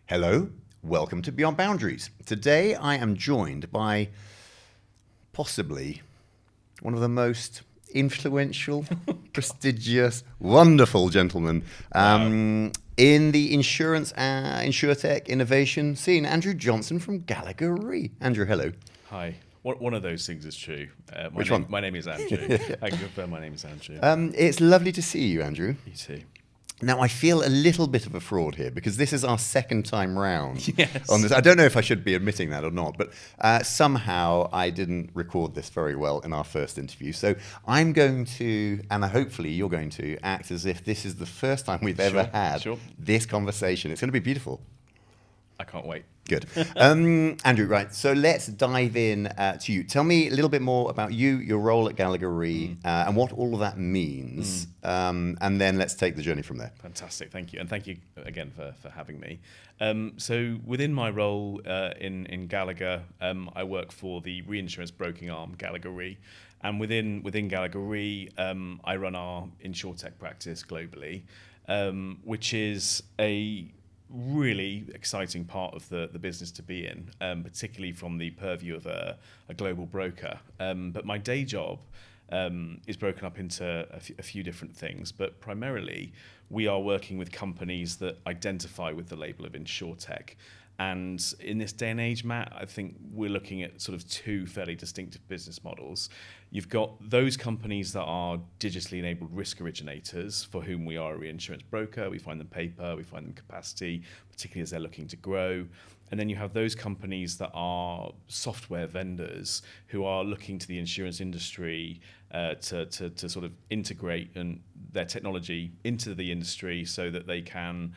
Hello, welcome to Beyond Boundaries. Today I am joined by possibly one of the most influential, prestigious, wonderful gentlemen in the InsurTech innovation scene, Andrew Johnston from Gallagher Re. Andrew, hello. Hi. One of those things is true. Which one? My name is Andrew. I can confirm my name is Andrew. It's lovely to see you, Andrew. You too. Now, I feel a little bit of a fraud here because this is our second time round Yes. on this. I don't know if I should be admitting that or not, but somehow I didn't record this very well in our first interview. So I'm going to, and hopefully you're going to, act as if this is the first time we've ever had this conversation. It's going to be beautiful. I can't wait. Good. Andrew, right, so let's dive in to you. Tell me a little bit more about you, your role at Gallagher Re, and what all of that means, and then let's take the journey from there. Fantastic, thank you. And thank you again for having me. So within my role in Gallagher, I work for the reinsurance broking arm, Gallagher Re. And within Gallagher Re, I run our InsurTech practice globally, which is a really exciting part of the business to be in, particularly from the purview of a global broker. But my day job is broken up into a few different things, but primarily we are working with companies that identify with the label of InsurTech. And in this day and age, Matt, I think we're looking at sort of two fairly distinctive business models. You've got those companies that are digitally enabled risk originators for whom we are a reinsurance broker. We find them paper, we find them capacity, particularly as they're looking to grow. And then you have those companies that are software vendors who are looking to the insurance industry to sort of integrate their technology into the industry so that they can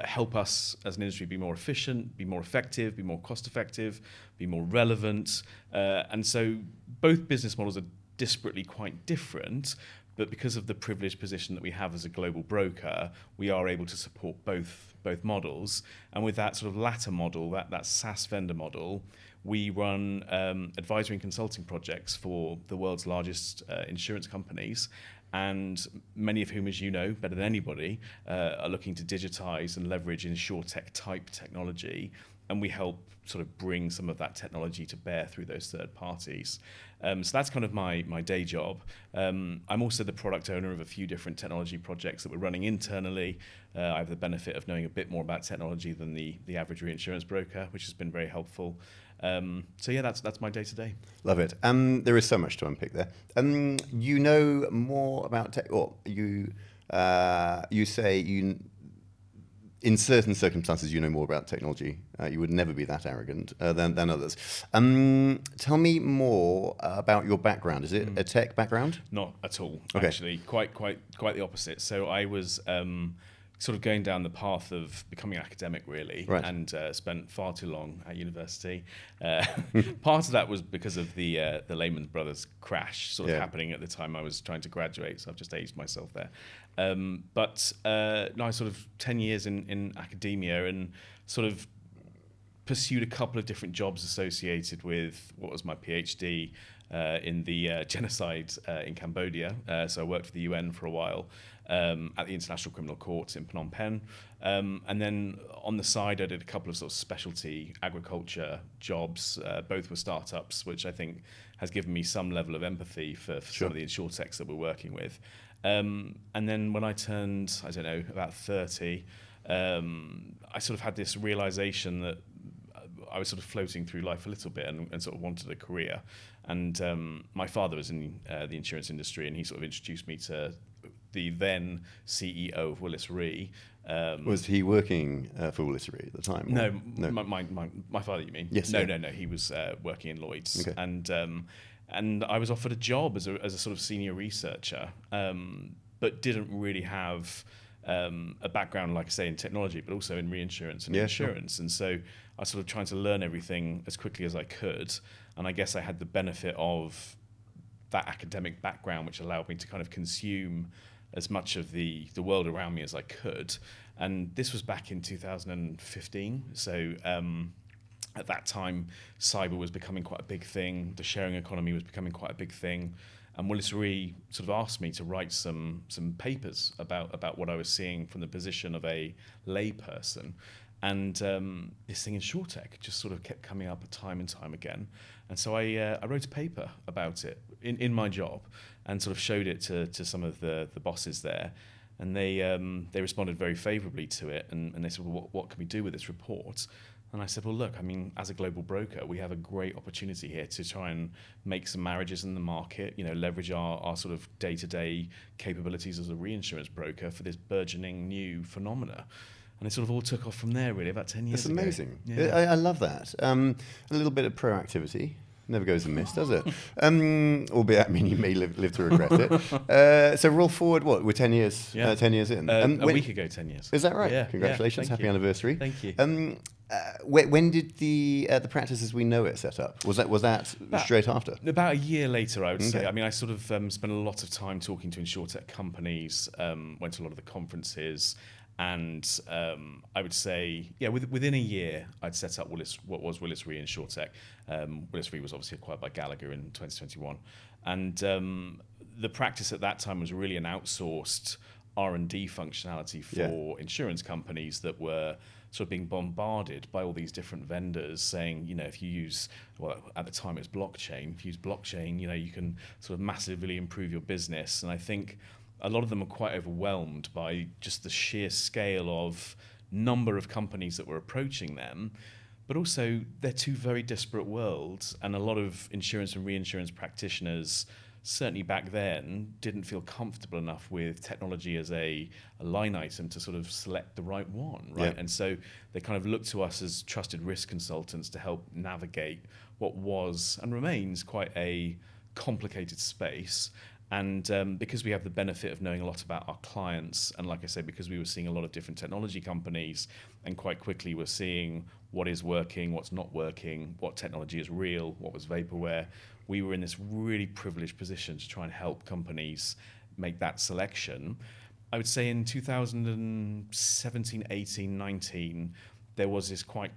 help us as an industry be more efficient, be more effective, be more cost effective, be more relevant. And so both business models are disparately quite different, but because of the privileged position that we have as a global broker, we are able to support both models. And with that sort of latter model, that SaaS vendor model, we run advisory and consulting projects for the world's largest insurance companies, and many of whom, as you know better than anybody, are looking to digitize and leverage InsurTech type technology, and we help sort of bring some of that technology to bear through those third parties. So that's kind of my day job. I'm also the product owner of a few different technology projects that we're running internally. I have the benefit of knowing a bit more about technology than the average reinsurance broker, which has been very helpful. So yeah, that's my day to day. Love it. There is so much to unpick there. You know more about tech, or you say you, in certain circumstances, you know more about technology. You would never be that arrogant than others. Tell me more about your background. Is it a tech background? Not at all, Okay. actually. Quite the opposite. So I was sort of going down the path of becoming an academic, really, Right. and spent far too long at university. Part of that was because of the Lehman Brothers crash sort of happening at the time I was trying to graduate, so I've just aged myself there. But no, I sort of 10 years in academia and sort of pursued a couple of different jobs associated with what was my PhD in the genocide in Cambodia. So I worked for the UN for a while at the International Criminal Court in Phnom Penh. And then on the side, I did a couple of sort of specialty agriculture jobs. Both were startups, which I think has given me some level of empathy for some of the InsurTechs that we're working with. And then when I turned, I don't know, about 30, I sort of had this realization that I was sort of floating through life a little bit and sort of wanted a career. And my father was in the insurance industry, and he sort of introduced me to the then CEO of Willis Re. Was he working for Willis Re at the time? No. My father, you mean? Yes. No. He was working in Lloyd's. Okay. And I was offered a job as a sort of senior researcher, but didn't really have a background, like I say, in technology, but also in reinsurance and insurance. Sure. And so I was sort of trying to learn everything as quickly as I could. And I guess I had the benefit of that academic background, which allowed me to kind of consume as much of the world around me as I could. And this was back in 2015. So at that time, cyber was becoming quite a big thing. The sharing economy was becoming quite a big thing. And Willis Re sort of asked me to write some papers about what I was seeing from the position of a layperson. And this thing InsurTech just sort of kept coming up time and time again. And so I wrote a paper about it in my job and sort of showed it to some of the bosses there. And they responded very favourably to it. And they said, well, what can we do with this report? And I said, well, look, I mean, as a global broker, we have a great opportunity here to try and make some marriages in the market, leverage our sort of day-to-day capabilities as a reinsurance broker for this burgeoning new phenomena. And it sort of all took off from there, really, about 10 years ago. That's amazing. Yeah. I love that. A little bit of proactivity. Never goes amiss, does it? Albeit, I mean, you may live to regret it. So roll forward, what? We're 10 years, 10 years in. A week ago, 10 years. Is that right? Yeah. Congratulations. Yeah, Happy anniversary. Thank you. When did the practice as we know it set up? Was that straight after? About a year later, I would say. I mean, I sort of spent a lot of time talking to InsurTech companies, went to a lot of the conferences, and I would say, within a year, I'd set up what was Willis Re InsurTech. Willis Re was obviously acquired by Gallagher in 2021. And the practice at that time was really an outsourced R&D functionality for insurance companies that were sort of being bombarded by all these different vendors saying, if you use, well, at the time it was blockchain, if you use blockchain, you can sort of massively improve your business. And I think a lot of them are quite overwhelmed by just the sheer scale of number of companies that were approaching them. But also, they're two very disparate worlds, and a lot of insurance and reinsurance practitioners, certainly back then, didn't feel comfortable enough with technology as a line item to sort of select the right one, right? Yeah. And so they kind of looked to us as trusted risk consultants to help navigate what was and remains quite a complicated space. And because we have the benefit of knowing a lot about our clients, and like I said, because we were seeing a lot of different technology companies, and quite quickly we're seeing what is working, what's not working, what technology is real, what was vaporware, we were in this really privileged position to try and help companies make that selection. I would say in 2017, 18, 19, there was this quite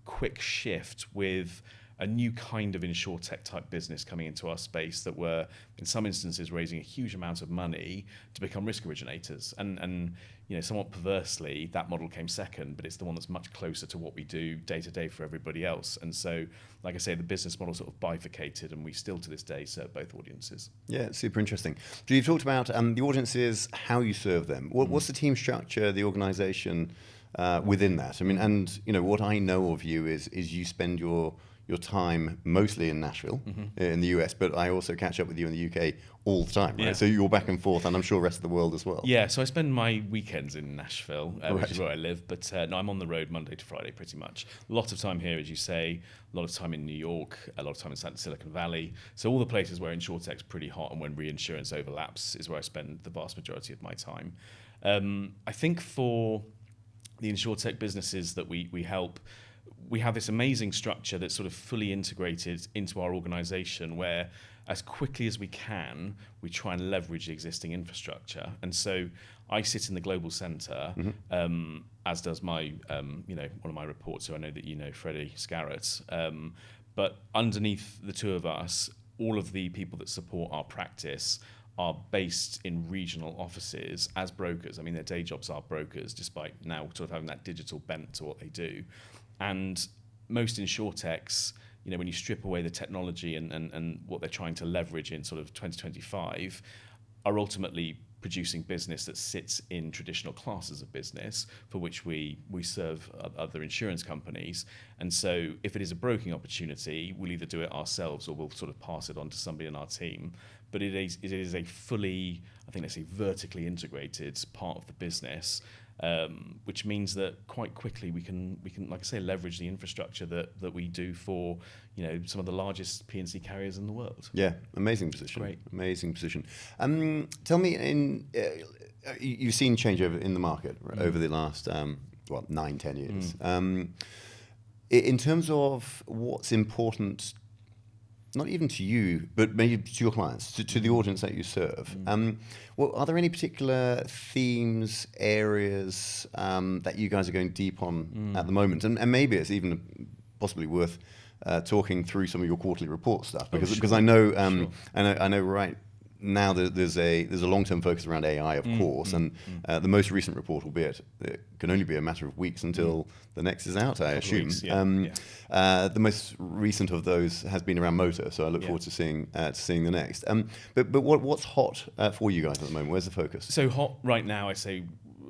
quick shift with a new kind of InsurTech type business coming into our space that were, in some instances, raising a huge amount of money to become risk originators. And somewhat perversely, that model came second, but it's the one that's much closer to what we do day to day for everybody else. And so, like I say, the business model sort of bifurcated, and we still to this day serve both audiences. Yeah, it's super interesting. So you've talked about the audiences, how you serve them. What's the team structure, the organisation within that? I mean, and what I know of you is you spend your time mostly in Nashville, in the US, but I also catch up with you in the UK all the time, right? Yeah. So you're back and forth, and I'm sure the rest of the world as well. Yeah, so I spend my weekends in Nashville, which is where I live, but no, I'm on the road Monday to Friday pretty much. A lot of time here, as you say, a lot of time in New York, a lot of time in Silicon Valley. So all the places where InsurTech's pretty hot and when reinsurance overlaps is where I spend the vast majority of my time. I think for the InsurTech businesses that we help, we have this amazing structure that's sort of fully integrated into our organization where as quickly as we can, we try and leverage the existing infrastructure. And so I sit in the global center, as does my, one of my reports, who I know that you know, Freddie Scarrett. But underneath the two of us, all of the people that support our practice are based in regional offices as brokers. I mean, their day jobs are brokers, despite now sort of having that digital bent to what they do. And most InsurTechs, when you strip away the technology and what they're trying to leverage in sort of 2025, are ultimately producing business that sits in traditional classes of business for which we serve other insurance companies. And so if it is a broking opportunity, we'll either do it ourselves or we'll sort of pass it on to somebody in our team. But it is a fully, I think they say, vertically integrated part of the business, which means that quite quickly we can, like I say, leverage the infrastructure that we do for some of the largest P&C carriers in the world. Yeah, amazing position. Great, amazing position. Tell me, you've seen changeover in the market over the last 9-10 years. In terms of what's important, not even to you, but maybe to your clients, to the audience that you serve. Are there any particular themes, areas that you guys are going deep on at the moment? And maybe it's even possibly worth talking through some of your quarterly report stuff, because I know, I know right now there's a long-term focus around AI, of course, and the most recent report, albeit it can only be a matter of weeks until the next is out, I assume. Weeks, The most recent of those has been around motor, so I look forward to seeing the next. But what's hot for you guys at the moment? Where's the focus? So hot right now, I say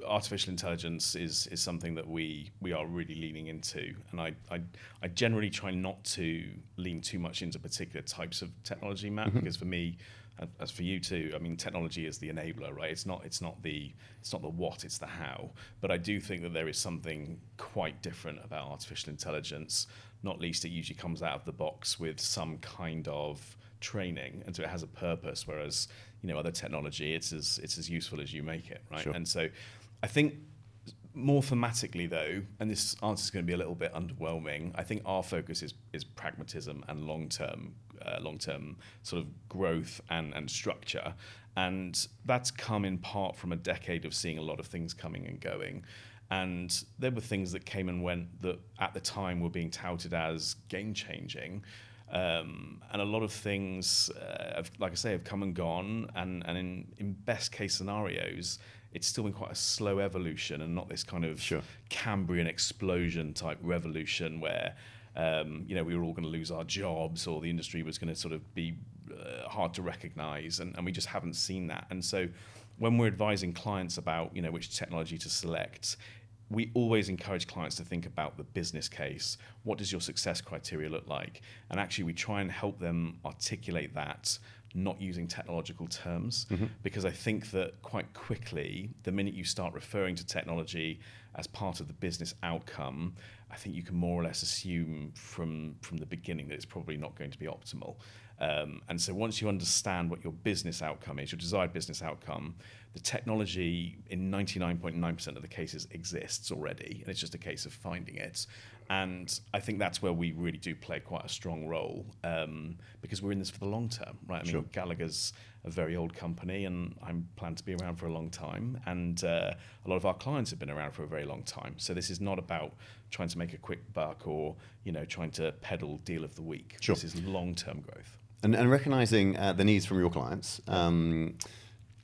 artificial intelligence is something that we are really leaning into, and I generally try not to lean too much into particular types of technology, Matt, because for me, as for you too, I mean, technology is the enabler, right? It's not the what, it's the how. But I do think that there is something quite different about artificial intelligence. Not least, it usually comes out of the box with some kind of training, and so it has a purpose. Whereas, other technology, it's as useful as you make it, right? Sure. And so, I think more thematically though, and this answer is going to be a little bit underwhelming, I think our focus is pragmatism and long-term sort of growth and structure. And that's come in part from a decade of seeing a lot of things coming and going. And there were things that came and went that at the time were being touted as game-changing. And a lot of things, like I say, have come and gone. And in best-case scenarios, it's still been quite a slow evolution and not this kind of Cambrian explosion type revolution where we were all going to lose our jobs or the industry was going to sort of be hard to recognize, and we just haven't seen that. And so when we're advising clients about which technology to select, we always encourage clients to think about the business case. What does your success criteria look like? And actually we try and help them articulate that, not using technological terms, because I think that quite quickly, the minute you start referring to technology as part of the business outcome, I think you can more or less assume from the beginning that it's probably not going to be optimal. And so once you understand what your business outcome is, your desired business outcome, the technology in 99.9% of the cases exists already, and it's just a case of finding it. And I think that's where we really do play quite a strong role, because we're in this for the long term, right? I mean, Gallagher's a very old company, and I plan to be around for a long time. And a lot of our clients have been around for a very long time. So this is not about trying to make a quick buck or trying to peddle deal of the week. This is long-term growth. And recognizing the needs from your clients,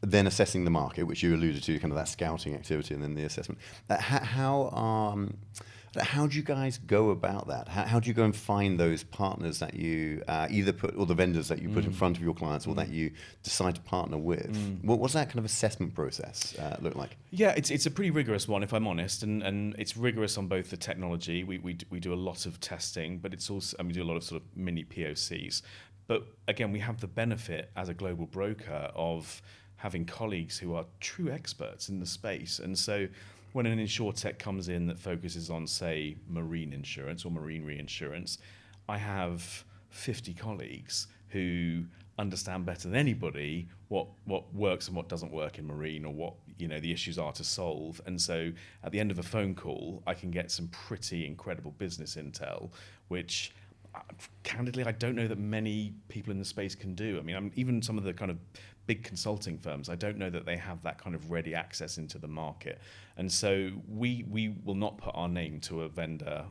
then assessing the market, which you alluded to, kind of that scouting activity, and then the assessment. How do you guys go about that? How do you go and find those partners that you either put, or the vendors that you put in front of your clients, or that you decide to partner with? What's that kind of assessment process look like? Yeah, it's a pretty rigorous one, if I'm honest, and it's rigorous on both the technology. We do a lot of testing, but it's also, and we do a lot of sort of mini POCs. But again, we have the benefit as a global broker of having colleagues who are true experts in the space. And so when an InsurTech comes in that focuses on, say, marine insurance or marine reinsurance, I have 50 colleagues who understand better than anybody what works and what doesn't work in marine, or what the issues are to solve. And so at the end of a phone call, I can get some pretty incredible business intel, which candidly, I don't know that many people in the space can do. I mean, even some of the kind of big consulting firms, I don't know that they have that kind of ready access into the market. And so we will not put our name to a vendor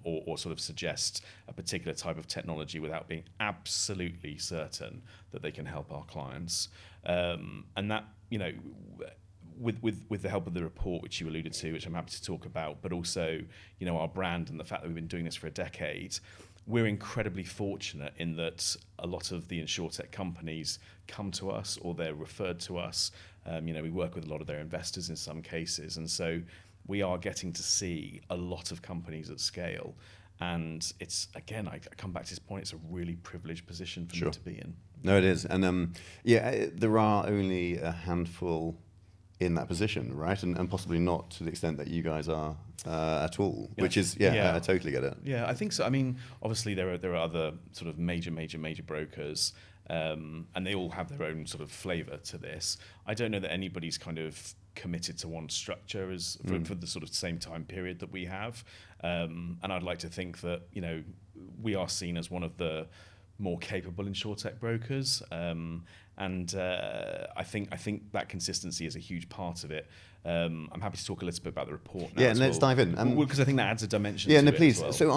or sort of suggest a particular type of technology without being absolutely certain that they can help our clients. And that, with the help of the report, which you alluded to, which I'm happy to talk about, but also, our brand and the fact that we've been doing this for a decade, we're incredibly fortunate in that a lot of the InsurTech companies come to us, or they're referred to us. We work with a lot of their investors in some cases. And so we are getting to see a lot of companies at scale. And it's, again, I come back to this point, it's a really privileged position for me to be in. No, it is. And there are only a handful in that position, right? And possibly not to the extent that you guys are at all, which is, I totally get it. Yeah, I think so. I mean, obviously there are other sort of major brokers, and they all have their own sort of flavour to this. I don't know that anybody's kind of committed to one structure as for the sort of same time period that we have. And I'd like to think that, we are seen as one of the more capable InsurTech brokers. And I think that consistency is a huge part of it. I'm happy to talk a little bit about the report now. Yeah, and let's dive in. Because I think that adds a dimension. Yeah, to no, it please. as well.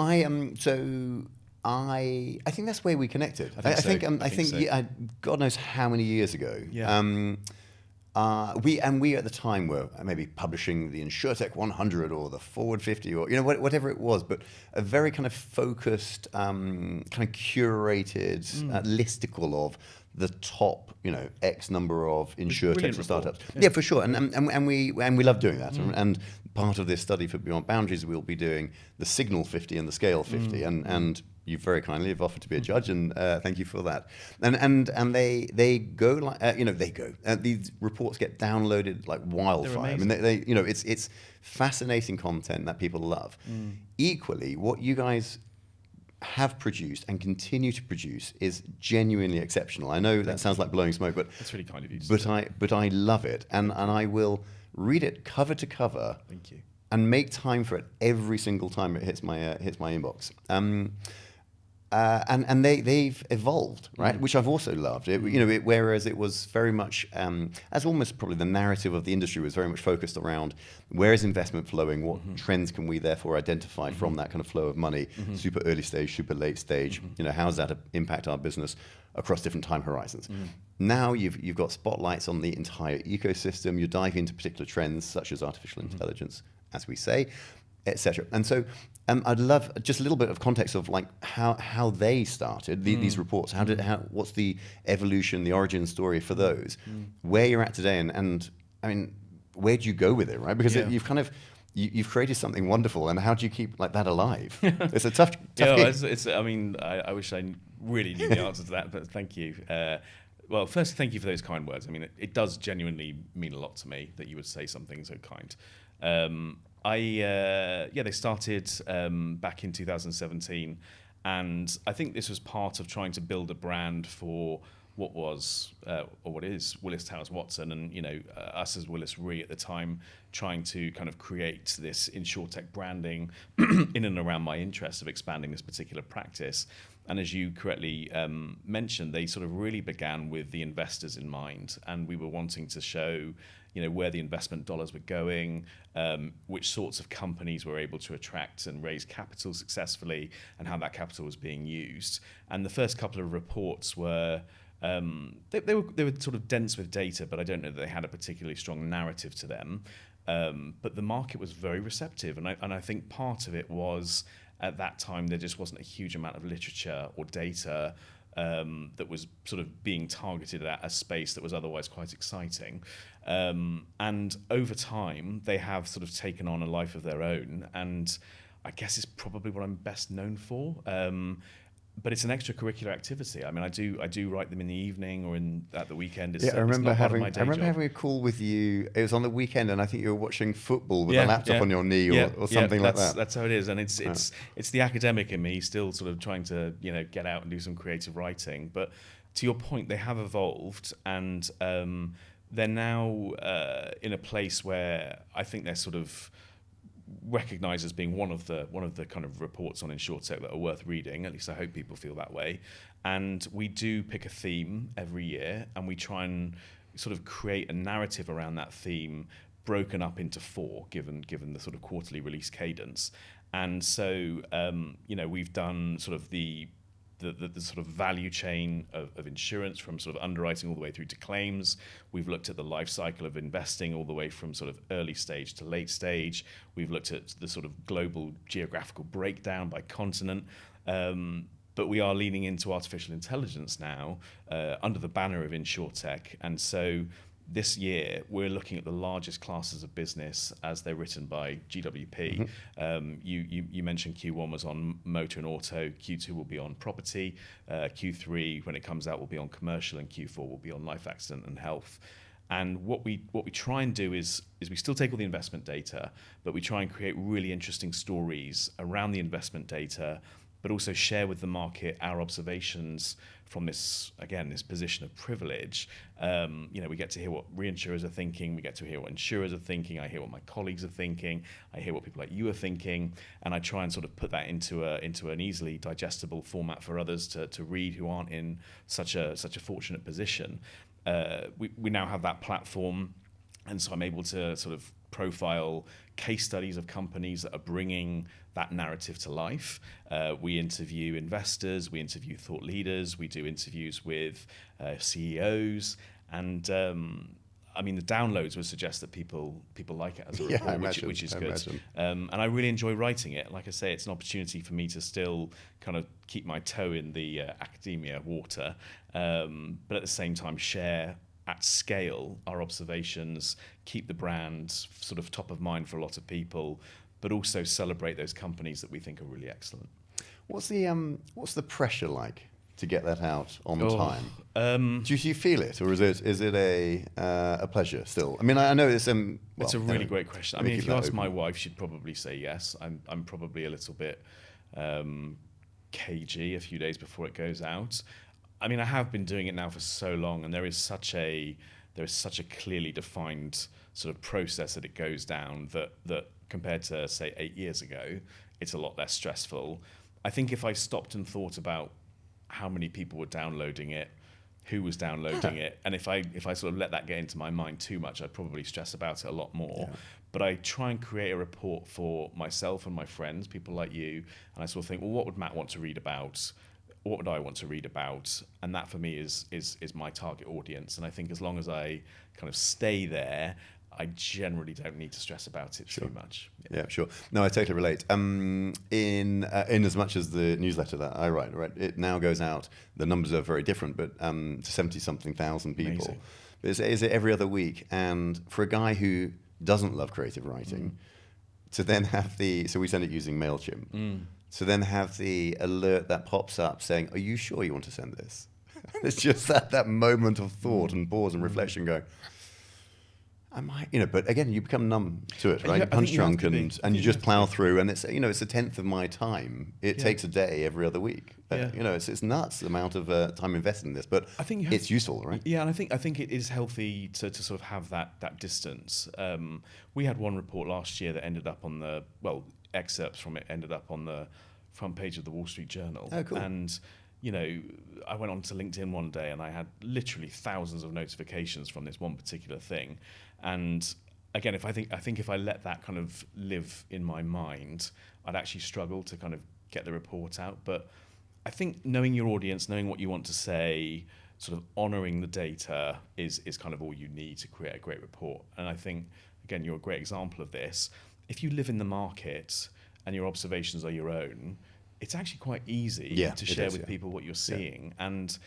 So I think that's where we connected. I think so. yeah, God knows how many years ago. Yeah. We at the time were maybe publishing the InsurTech 100 or the Forward 50 or whatever it was, but a very kind of focused, kind of curated listicle of the top X number of InsurTechs and startups. Yeah, for sure, and we love doing that. And part of this study for Beyond Boundaries, we'll be doing the Signal 50 and the Scale 50, and you very kindly have offered to be a judge, and thank you for that. And they go like these reports get downloaded like wildfire. I mean, they it's fascinating content that people love. Equally, what you guys have produced and continue to produce is genuinely exceptional. I know that sounds like blowing smoke, but that's really kind of you to say. But I love it, and I will read it cover to cover. Thank you. And make time for it every single time it hits my inbox. And they've evolved, right? Which I've also loved. Whereas it was very much, as almost probably the narrative of the industry was very much focused around where is investment flowing, what trends can we therefore identify from that kind of flow of money, super early stage, super late stage, how does that impact our business across different time horizons? Now you've got spotlights on the entire ecosystem, you dive into particular trends such as artificial intelligence, as we say, etc. And so I'd love just a little bit of context of like how they started these reports. What's the evolution, the origin story for those? Where you're at today, and I mean, where do you go with it, right? Because you've kind of you've created something wonderful, and how do you keep like that alive? It's a tough gig. I mean, I wish I really knew the answer to that, but thank you. Well, first, thank you for those kind words. I mean, it does genuinely mean a lot to me that you would say something so kind. They started back in 2017, and I think this was part of trying to build a brand for what was or what is Willis Towers Watson, and us as Willis Re at the time, trying to kind of create this InsurTech branding in and around my interest of expanding this particular practice. And as you correctly mentioned, they sort of really began with the investors in mind, and we were wanting to show where the investment dollars were going, which sorts of companies were able to attract and raise capital successfully, and how that capital was being used. And the first couple of reports were they were sort of dense with data, but I don't know that they had a particularly strong narrative to them. But the market was very receptive, and I think part of it was at that time there just wasn't a huge amount of literature or data that was sort of being targeted at a space that was otherwise quite exciting. And over time, they have sort of taken on a life of their own, and I guess it's probably what I'm best known for. But it's an extracurricular activity. I mean, I do write them in the evening or at the weekend. I remember having a call with you. It was on the weekend, and I think you were watching football with a laptop on your knee or something like that. That's how it is, and it's the academic in me still sort of trying to get out and do some creative writing. But to your point, they have evolved, and they're now in a place where I think they're sort of recognised as being one of the kind of reports on InsurTech that are worth reading. At least I hope people feel that way. And we do pick a theme every year, and we try and sort of create a narrative around that theme, broken up into 4, given the sort of quarterly release cadence. And so we've done sort of the sort of value chain of insurance, from sort of underwriting all the way through to claims. We've looked at the life cycle of investing all the way from sort of early stage to late stage. We've looked at the sort of global geographical breakdown by continent. But we are leaning into artificial intelligence now under the banner of InsurTech. And so this year, we're looking at the largest classes of business as they're written by GWP. You mentioned Q1 was on motor and auto. Q2 will be on property. Q3, when it comes out, will be on commercial, and Q4 will be on life, accident, and health. And what we try and do is we still take all the investment data, but we try and create really interesting stories around the investment data, but also share with the market our observations from this position of privilege. We get to hear what reinsurers are thinking, we get to hear what insurers are thinking, I hear what my colleagues are thinking, I hear what people like you are thinking, and I try and sort of put that into an easily digestible format for others to read who aren't in such a fortunate position. We now have that platform, and so I'm able to sort of profile case studies of companies that are bringing that narrative to life. We interview investors, we interview thought leaders, we do interviews with CEOs, and I mean, the downloads would suggest that people like it as a report, which is good. And I really enjoy writing it. Like I say, it's an opportunity for me to still kind of keep my toe in the academia water, but at the same time share at scale our observations, keep the brand sort of top of mind for a lot of people, but also celebrate those companies that we think are really excellent. What's the pressure like to get that out on time? Do you feel it, or is it a pleasure still? I mean, I know it's it's a really great question. I mean, if you ask my wife, she'd probably say yes. I'm probably a little bit cagey a few days before it goes out. I mean, I have been doing it now for so long, and there is such a clearly defined sort of process that it goes down that compared to say 8 years ago, it's a lot less stressful. I think if I stopped and thought about how many people were downloading it, who was downloading it, and if I sort of let that get into my mind too much, I'd probably stress about it a lot more. Yeah. But I try and create a report for myself and my friends, people like you, and I sort of think, well, what would Matt want to read about? What would I want to read about? And that for me is my target audience. And I think as long as I kind of stay there, I generally don't need to stress about it too much. Yeah, sure. No, I totally relate. In as much as the newsletter that I write, it now goes out. The numbers are very different, but to 70-something thousand people. Amazing. But is it every other week? And for a guy who doesn't love creative writing, to then have so we send it using MailChimp. So then have the alert that pops up saying, "Are you sure you want to send this?" It's just that moment of thought and pause and reflection going, I might, but again, you become numb to it, right? Punch drunk, and you just plow through, and it's it's a tenth of my time. It takes a day every other week. It's nuts the amount of time invested in this, but I think it's useful, right? Yeah, and I think it is healthy to sort of have that distance. We had one report last year that ended up on excerpts from it ended up on the front page of the Wall Street Journal. Oh, cool. And I went onto LinkedIn one day and I had literally thousands of notifications from this one particular thing. And again, I think if I let that kind of live in my mind, I'd actually struggle to kind of get the report out. But I think knowing your audience, knowing what you want to say, sort of honouring the data is kind of all you need to create a great report. And I think, again, you're a great example of this. If you live in the market and your observations are your own, it's actually quite easy to share with people what you're seeing. Yeah. And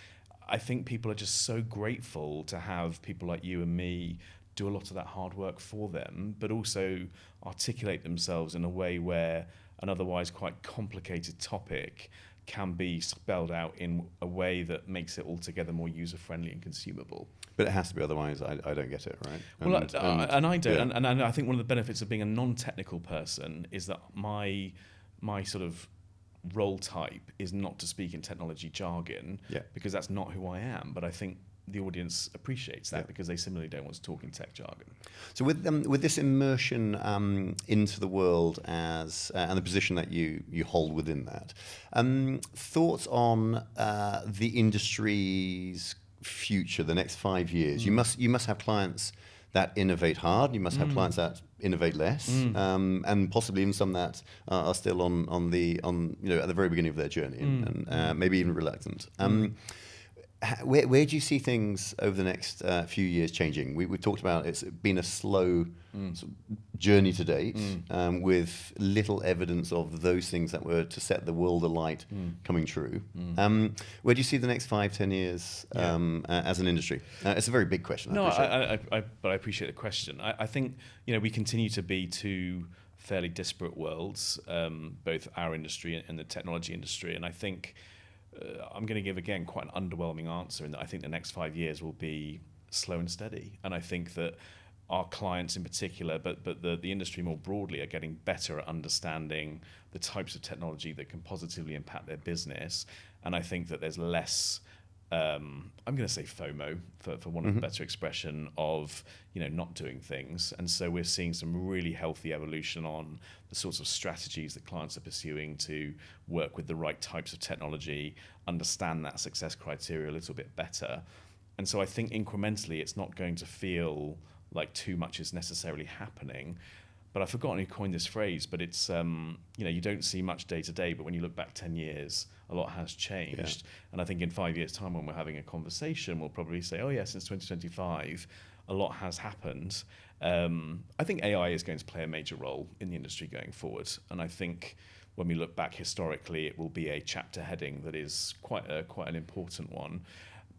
I think people are just so grateful to have people like you and me do a lot of that hard work for them, but also articulate themselves in a way where an otherwise quite complicated topic can be spelled out in a way that makes it altogether more user-friendly and consumable. But it has to be, otherwise I don't get it, right? And I don't. Yeah. And I think one of the benefits of being a non-technical person is that my sort of role type is not to speak in technology jargon, because that's not who I am. But I think the audience appreciates that because they similarly don't want to talk in tech jargon. So with this immersion into the world as and the position that you hold within that, thoughts on the industry's future, the next 5 years? You must have clients that innovate hard. You must have clients that innovate less, and possibly even some that are still on at the very beginning of their journey and maybe even reluctant. Where do you see things over the next few years changing? We've talked about it's been a slow sort of journey to date, with little evidence of those things that were to set the world alight coming true. Where do you see the next 5-10 years as an industry? It's a very big question. But I appreciate the question. I think we continue to be two fairly disparate worlds, both our industry and the technology industry, and I think. I'm going to give, again, quite an underwhelming answer in that I think the next 5 years will be slow and steady. And I think that our clients in particular, but the industry more broadly, are getting better at understanding the types of technology that can positively impact their business. And I think that there's less, I'm going to say FOMO, for want of a better expression, of not doing things. And so we're seeing some really healthy evolution on the sorts of strategies that clients are pursuing to work with the right types of technology, understand that success criteria a little bit better. And so I think incrementally it's not going to feel like too much is necessarily happening. But I've forgotten who coined this phrase, but it's, you don't see much day to day, but when you look back 10 years, a lot has changed. Yeah. And I think in 5 years' time, when we're having a conversation, we'll probably say, oh yeah, since 2025, a lot has happened. I think AI is going to play a major role in the industry going forward. And I think when we look back historically, it will be a chapter heading that is quite an important one.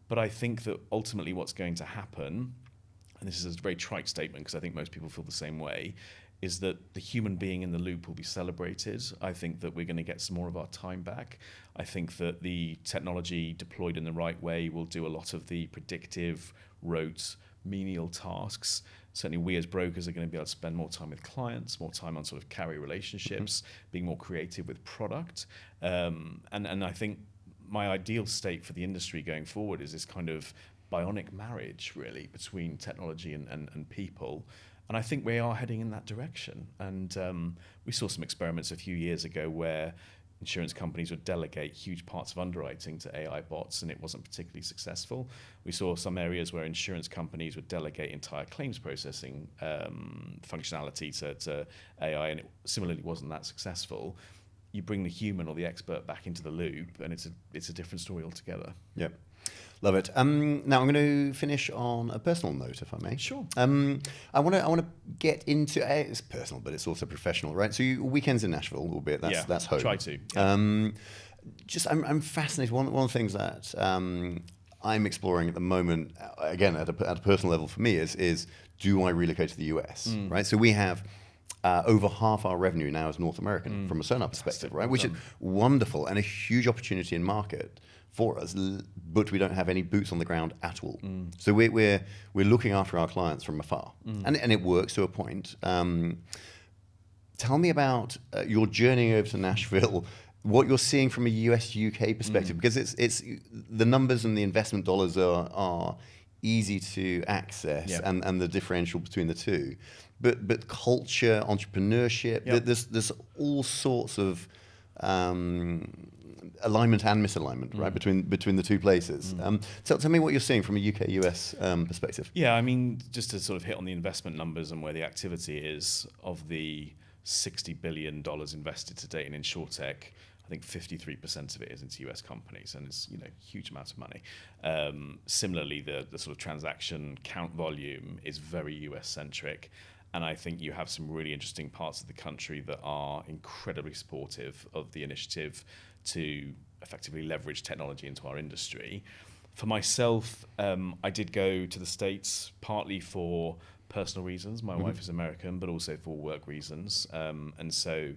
But I think that ultimately what's going to happen, and this is a very trite statement because I think most people feel the same way, is that the human being in the loop will be celebrated. I think that we're going to get some more of our time back. I think that the technology deployed in the right way will do a lot of the predictive, rote, menial tasks. Certainly we as brokers are going to be able to spend more time with clients, more time on sort of carrier relationships, being more creative with product. And I think my ideal state for the industry going forward is this kind of bionic marriage, really, between technology and people. And I think we are heading in that direction. And we saw some experiments a few years ago where insurance companies would delegate huge parts of underwriting to AI bots, and it wasn't particularly successful. We saw some areas where insurance companies would delegate entire claims processing functionality to AI, and it similarly wasn't that successful. You bring the human or the expert back into the loop, and it's a different story altogether. Yep. Love it. Now I'm going to finish on a personal note, if I may. Sure. I want to get into it's personal, but it's also professional, right? So weekends in Nashville, albeit that's home. Try to. Yeah. I'm fascinated. One of the things that I'm exploring at the moment, again at a personal level for me, is do I relocate to the US? Right. So we have. Over half our revenue now is North American from a Sønr perspective, right? Which is wonderful and a huge opportunity in market for us, but we don't have any boots on the ground at all. So we're looking after our clients from afar, and it works to a point. Tell me about your journey over to Nashville, what you're seeing from a US-UK perspective, because it's the numbers and the investment dollars are easy to access, and the differential between the two. But culture, entrepreneurship, there's all sorts of alignment and misalignment, right, between the two places. Tell me what you're seeing from a UK-US perspective. Yeah, I mean, just to sort of hit on the investment numbers and where the activity is, of the $60 billion invested to date in InsurTech, I think 53% of it is into US companies, and it's huge amount of money. Similarly, the sort of transaction count volume is very US centric. And I think you have some really interesting parts of the country that are incredibly supportive of the initiative to effectively leverage technology into our industry. For myself, I did go to the States partly for personal reasons. My wife is American, but also for work reasons. And so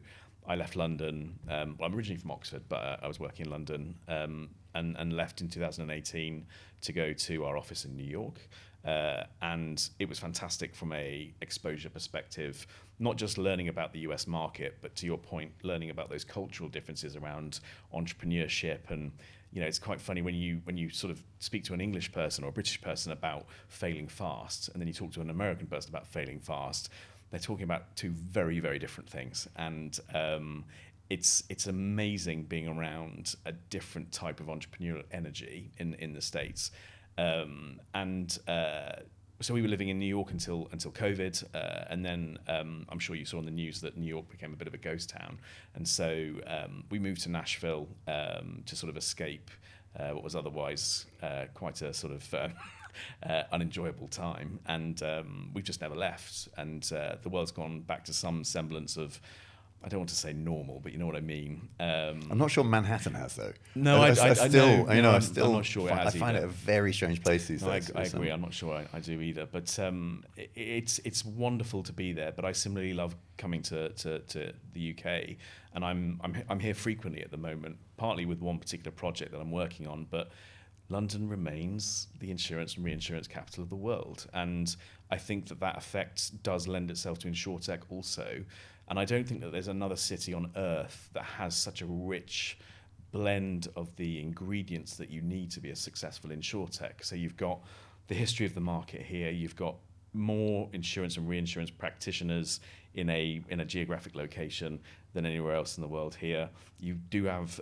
I left London. I'm originally from Oxford, but I was working in London and left in 2018 to go to our office in New York. And it was fantastic from a exposure perspective, not just learning about the US market, but to your point, learning about those cultural differences around entrepreneurship. And it's quite funny when you sort of speak to an English person or a British person about failing fast, and then you talk to an American person about failing fast. They're talking about two very, very different things. And it's amazing being around a different type of entrepreneurial energy in the States. So we were living in New York until COVID, and then I'm sure you saw on the news that New York became a bit of a ghost town, and so we moved to Nashville to sort of escape what was otherwise quite a sort of unenjoyable time, and we've just never left, and the world's gone back to some semblance of, I don't want to say normal, but you know what I mean. I'm not sure Manhattan has, though. No, I still, I'm not sure it has. I find it a very strange place these days. I agree. I'm not sure I do either. But it's wonderful to be there. But I similarly love coming to the UK, and I'm here frequently at the moment, partly with one particular project that I'm working on. But London remains the insurance and reinsurance capital of the world, and I think that effect does lend itself to InsurTech also. And I don't think that there's another city on earth that has such a rich blend of the ingredients that you need to be a successful InsurTech. So you've got the history of the market here, you've got more insurance and reinsurance practitioners in a geographic location than anywhere else in the world here. You do have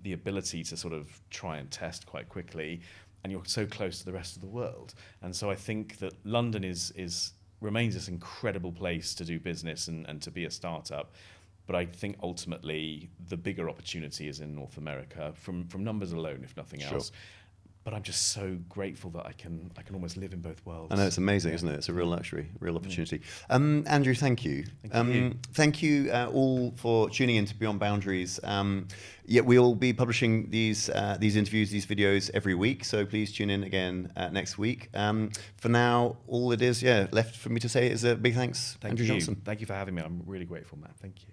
the ability to sort of try and test quite quickly. and you're so close to the rest of the world. And so I think that London remains this incredible place to do business and to be a startup. But I think ultimately the bigger opportunity is in North America from numbers alone, if nothing else. But I'm just so grateful that I can almost live in both worlds. I know, it's amazing, isn't it? It's a real luxury, real opportunity. Andrew, thank you. Thank you all for tuning in to Beyond Boundaries. We'll be publishing these interviews, these videos every week, so please tune in again next week. For now, all it is left for me to say is a big thanks, Andrew Johnston. Thank you for having me. I'm really grateful, Matt. Thank you.